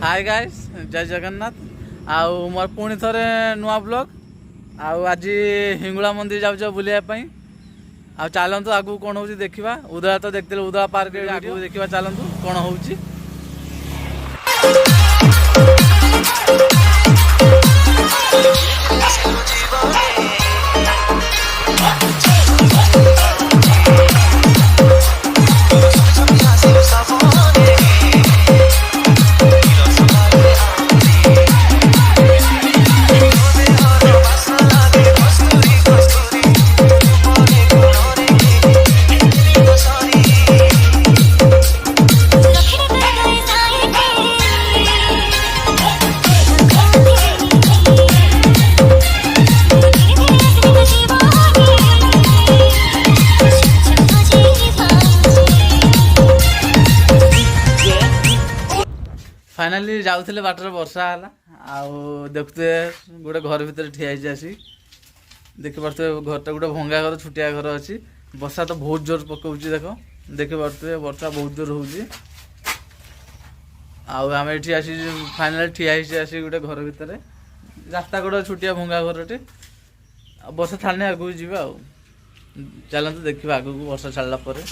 Hi guys जय जगन्नाथ आउ मोर पुणी थरे नुआ ब्लॉग आज हिंगुला मंदिर जाऊ बुलायापाई आ चलतु आगू कौन हो देखा उदय तो देखते उदय पार्क आगू देखा चलतु कौन हो फाइनाली जाऊे बाटर वर्षा है देखते गोटे घर भितर ठिया आसी देखी पारे घरटा गोटे भंगा घर छुटिया घर अच्छी वर्षा तो बहुत जोर पकाऊँ देख देखी पारे वर्षा बहुत जोर हो आम ये आसी फाइनाल ठिया आसी गोटे घर भितर रास्ता गोटे छुटिया भंगा घरटे वर्षा छाड़ने आगू जावा चलते देखा आगू वर्षा छाड़ा पर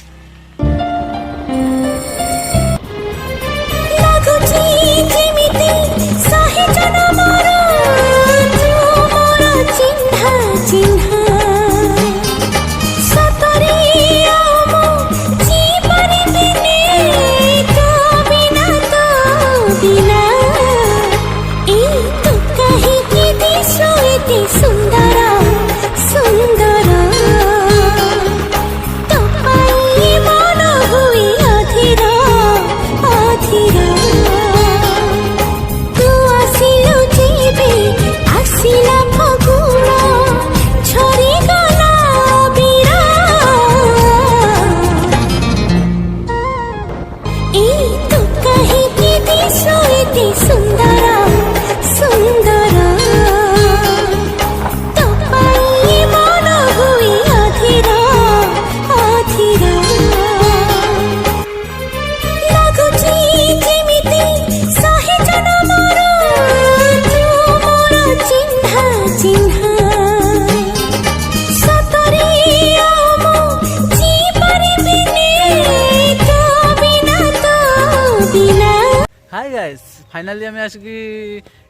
हाय गाइस फाइनाली आम आसिकी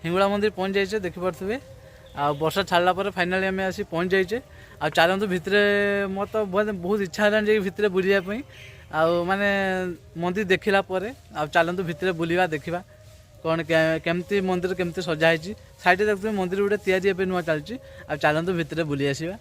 हिंगुला मंदिर पहुँच जाइए देखी पारे आ वर्षा छाड़ा पर फाइनाली आम आसी पहुँच जाइए आ चलतु भितर मत तो बहुत इच्छा है भितर बुलायापी माने मंदिर देखला चलतु भितर बुलवा देखा कौन केमती मंदिर केमती सजाई साइड देखते मंदिर गोटे तैयारी नुआ चलती आ चलतु भितर बुली आसवा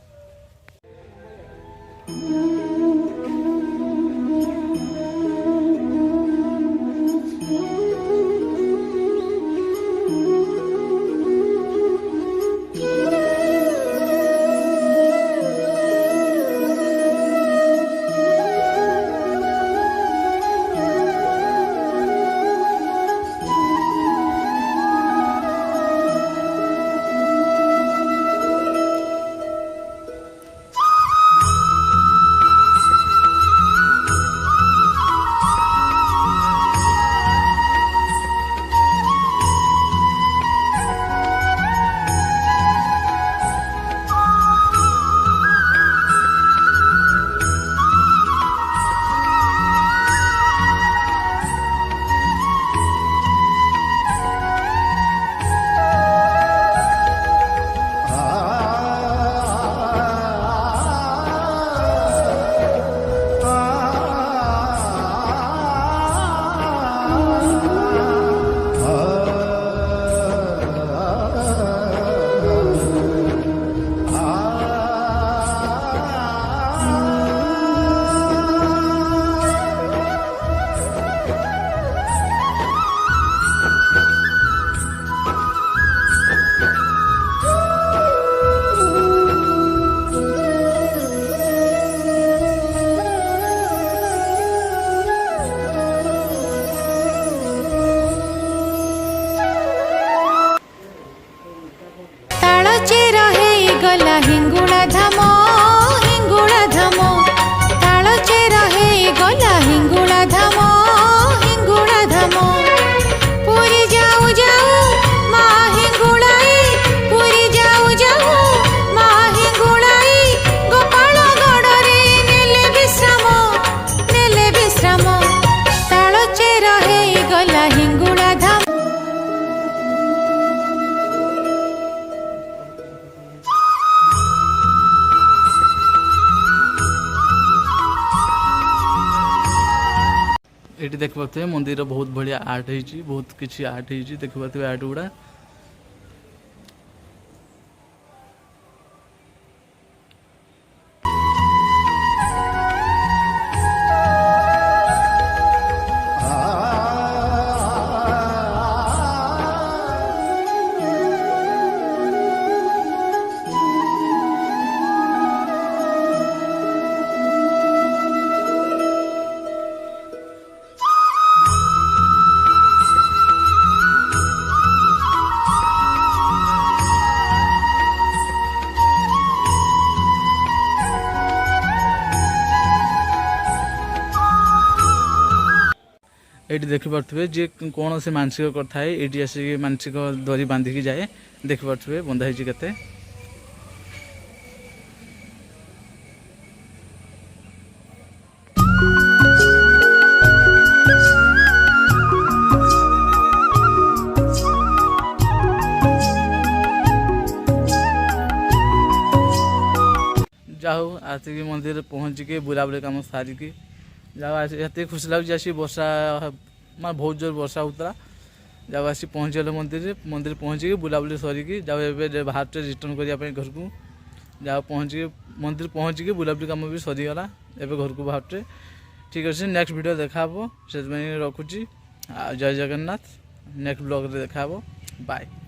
देखिपे मंदिर बहुत बढ़िया आर्ट होती बहुत किसी आर्ट होती देखिपे आर्ट गुड़ा ये देखिपे जी कौन से मानसिक करता है ये आसिक मानसिक दरी बांधिकी जाए देखिपे बंधा के जाऊ आसिक मंदिर पहुँचिके बुलाबुली कम सारिकी जाओ ये खुशी लगे आसी वर्षा मैं बहुत जोर वर्षा होता जाओ आसी पहुँचल मंदिर पहुँचिकी बुलाबुली सरिकी जाओ ए बाहर रिटर्न करने घर को जाओ पहुँचिकी मंदिर पहुँचिकी बुलाबुली कम भी सरीगला एवं घर को बाहर ठीक अच्छे नेक्स्ट वीडियो देखा से रखुची जय जगन्नाथ नेक्स्ट ब्लॉग देखा बाय।